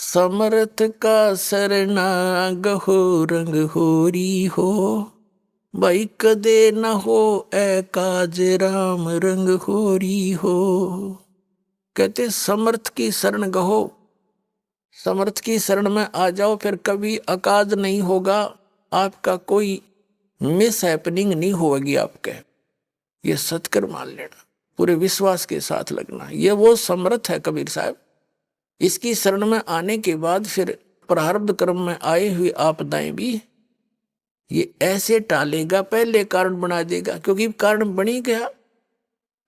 समर्थ का सरना गहो रंग होरी हो, भाई कदे न हो ए काज राम रंग होरी हो। कहते समर्थ की शरण गहो, समर्थ की शरण में आ जाओ, फिर कभी अकाज नहीं होगा, आपका कोई मिस हैपनिंग नहीं होगी आपके। ये सत्कर मान लेना, पूरे विश्वास के साथ लगना, ये वो समर्थ है कबीर साहब। इसकी शरण में आने के बाद फिर प्रारब्ध कर्म में आए हुए आपदाएं भी ये ऐसे टालेगा, पहले कारण बना देगा, क्योंकि कारण बनी गया।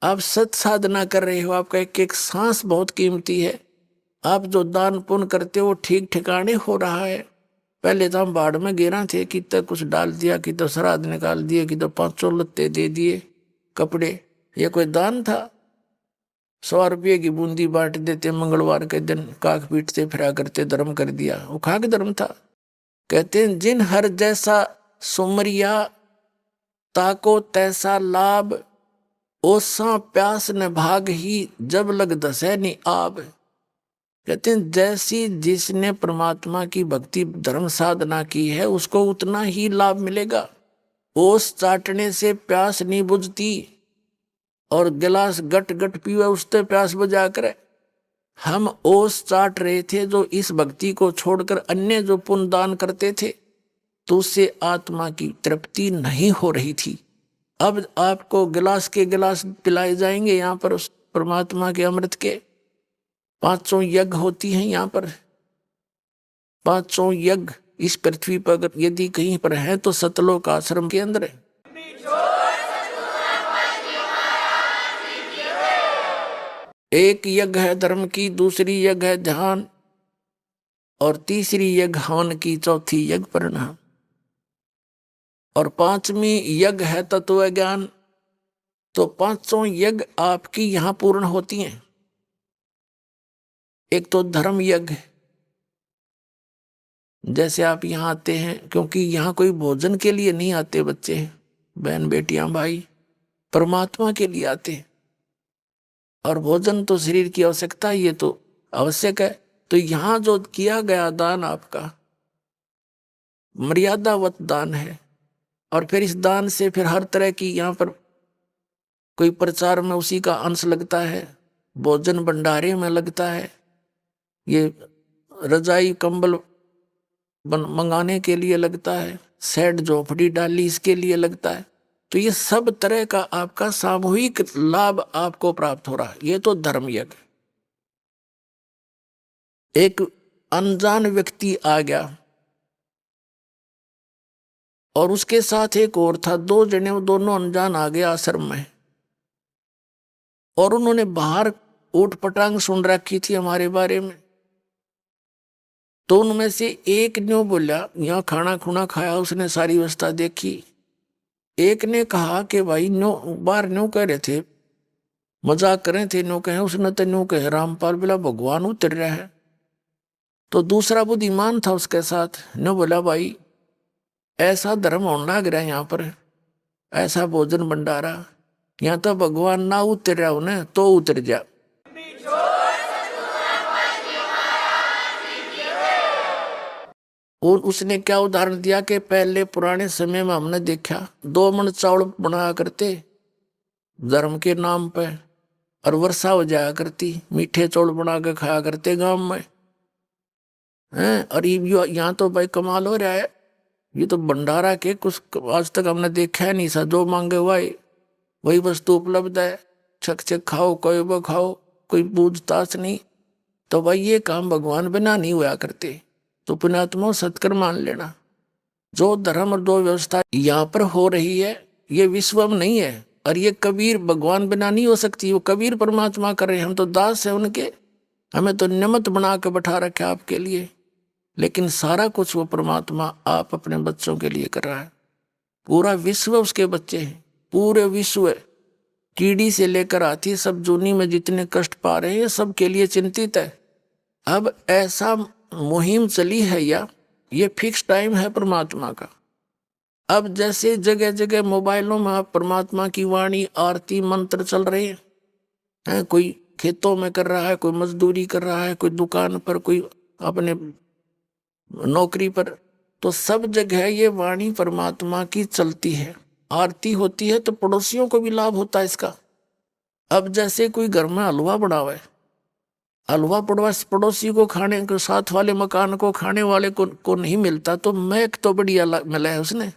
आप सत साधना कर रहे हो, आपका एक एक सांस बहुत कीमती है। आप जो दान पुण्य करते हो ठीक ठिकाने हो रहा है। पहले तो हम बाढ़ में गिरा थे, कि तो कुछ डाल दिया, कि तो श्राद्ध निकाल दिए, कि तो 500 लत्ते दे दिए कपड़े, ये कोई दान था? 100 रुपये की बूंदी बांट देते, मंगलवार के दिन काक पीटते फिरा करते, धर्म कर दिया, वो खाक धर्म था। कहते हैं जिन हर जैसा सुमरिया, ताको तैसा लाभ, ओसा प्यास न भाग ही, जब लग दसैनी आब। कहते हैं जैसी जिसने परमात्मा की भक्ति धर्म साधना की है, उसको उतना ही लाभ मिलेगा। ओस चाटने से प्यास नहीं बुझती, और गिलास गट गट पीवे उससे प्यास बुझा करे। हम ओस चाट रहे थे जो इस भक्ति को छोड़कर अन्य जो पुण्य दान करते थे, तो उससे आत्मा की तृप्ति नहीं हो रही थी। अब आपको गिलास के गिलास पिलाए जाएंगे यहाँ पर उस परमात्मा के अमृत के। 500 यज्ञ होती हैं यहाँ पर, 500 यज्ञ इस पृथ्वी पर यदि कहीं पर है तो सतलोक आश्रम के अंदर है। एक यज्ञ है धर्म की, दूसरी यज्ञ है ध्यान, और तीसरी यज्ञ हवन की, चौथी यज्ञ परिणाम, और 5वीं यज्ञ है तत्व ज्ञान। तो 500 यज्ञ आपकी यहां पूर्ण होती हैं। एक तो धर्म यज्ञ, जैसे आप यहां आते हैं, क्योंकि यहां कोई भोजन के लिए नहीं आते बच्चे, बहन बेटियां भाई, परमात्मा के लिए आते हैं। और भोजन तो शरीर की आवश्यकता, ये तो आवश्यक है। तो यहां जो किया गया दान आपका मर्यादावत दान है, और फिर इस दान से फिर हर तरह की यहाँ पर कोई प्रचार में उसी का अंश लगता है, भोजन भंडारे में लगता है, ये रजाई कंबल मंगाने के लिए लगता है, सेट झोपड़ी डाली इसके लिए लगता है। तो ये सब तरह का आपका सामूहिक लाभ आपको प्राप्त हो रहा है। ये तो धर्म यज्ञ। एक अनजान व्यक्ति आ गया और उसके साथ एक और था, 2 जने, वो दोनों अनजान आ गए आश्रम में, और उन्होंने बाहर ऊट पटांग सुन रखी थी हमारे बारे में। तो उनमें से एक ने बोला, यहाँ खाना खुना खाया, उसने सारी व्यवस्था देखी। एक ने कहा कि भाई नो बाहर न्यू कह रहे थे, मजाक कर रहे थे, न्यू कहे, उसने तो न्यू कहे रामपाल बोला भगवान उतर रहा है। तो दूसरा बुद्धिमान था उसके साथ, न्यू बोला भाई ऐसा धर्म होने लग रहा है यहाँ पर, ऐसा भोजन भंडारा, यहाँ तो भगवान ना उतर रहा उन्हें तो उतर जा। और उसने क्या उदाहरण दिया कि पहले पुराने समय में हमने देखा 2 मन चावल बनाया करते धर्म के नाम पे, और वर्षा हो जाया करती, मीठे चावल बना के खाया करते गांव में हैं। और यहाँ तो भाई कमाल हो रहा है, ये तो भंडारा के कुछ आज तक हमने देखा है नहीं सा, जो मांगे भाई वही वस्तु उपलब्ध है, छक छक खाओ, कोई वो खाओ, कोई पूछताछ नहीं। तो भाई ये काम भगवान बिना नहीं हुआ करते। तो पुण्यात्मा सत्कर मान लेना, जो धर्म और जो व्यवस्था यहाँ पर हो रही है ये विश्व में नहीं है, और ये कबीर भगवान बिना नहीं हो सकती। वो कबीर परमात्मा कर रहे हैं, हम तो दास है उनके, हमें तो निमित्त बना के बैठा रखा आपके लिए, लेकिन सारा कुछ वो परमात्मा आप अपने बच्चों के लिए कर रहा है। पूरा विश्व उसके बच्चे हैं, पूरे विश्व, कीड़ी से लेकर हाथी सब जूनी में जितने कष्ट पा रहे हैं सबके लिए चिंतित है। अब ऐसा मुहिम चली है, या ये फिक्स टाइम है परमात्मा का। अब जैसे जगह जगह मोबाइलों में आप परमात्मा की वाणी आरती मंत्र चल रहे हैं, कोई खेतों में कर रहा है, कोई मजदूरी कर रहा है, कोई दुकान पर, कोई अपने नौकरी पर, तो सब जगह ये वाणी परमात्मा की चलती है। आरती होती है तो पड़ोसियों को भी लाभ होता है इसका। अब जैसे कोई घर में हलवा बना हुआ है, हलवा पड़ोसी को खाने को, साथ वाले मकान को, खाने वाले को नहीं मिलता, तो महक तो बढ़िया मिला है उसने।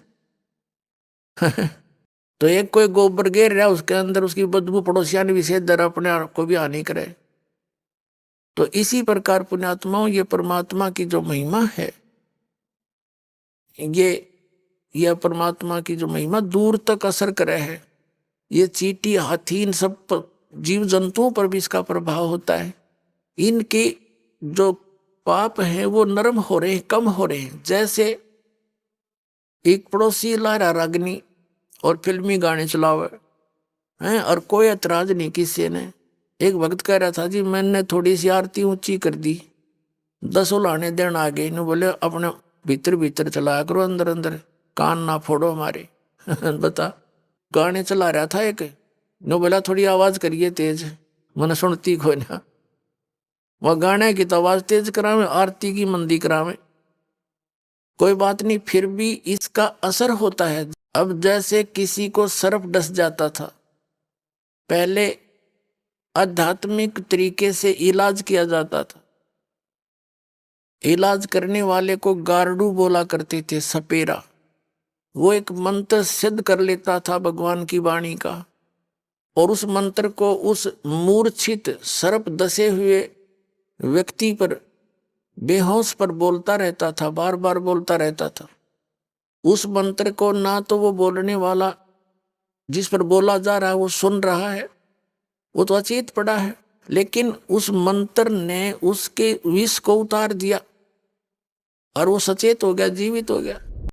तो एक कोई गोबर गिर रहा उसके अंदर, उसकी बदबू पड़ोसिया ने विशेष दर अपने आप को भी हानि करे। तो इसी प्रकार पुण्यात्माओं, ये परमात्मा की जो महिमा है, ये परमात्मा की जो महिमा दूर तक असर करे है। ये चींटी, हाथी, इन सब जीव जंतुओं पर भी इसका प्रभाव होता है। इनके जो पाप हैं वो नरम हो रहे हैं, कम हो रहे हैं। जैसे एक पड़ोसी लहरा रागनी और फिल्मी गाने चलावे हैं और कोई ऐतराज नहीं किसी ने। एक भक्त कह रहा था, जी मैंने थोड़ी सी आरती ऊंची कर दी, 10 लाने देन आ गए। इन्होंने बोले अपने भीतर भीतर चलाया करो, अंदर अंदर कान ना फोड़ो हमारे। बता, गाने चला रहा था एक, नो बोला थोड़ी आवाज करिए तेज, मैंने सुनती कोई ना। वह गाने की तो आवाज तेज करावे, आरती की मंदी करावे, कोई बात नहीं, फिर भी इसका असर होता है। अब जैसे किसी को सर्प डस जाता था, पहले आध्यात्मिक तरीके से इलाज किया जाता था। इलाज करने वाले को गारडू बोला करते थे, सपेरा। वो एक मंत्र सिद्ध कर लेता था भगवान की वाणी का, और उस मंत्र को उस मूर्छित सर्प दसे हुए व्यक्ति पर, बेहोश पर बोलता रहता था, बार बार बोलता रहता था। उस मंत्र को ना तो वो बोलने वाला जिस पर बोला जा रहा है वो सुन रहा है, वो तो अचेत पड़ा है, लेकिन उस मंत्र ने उसके विष को उतार दिया और वो सचेत हो गया, जीवित हो गया।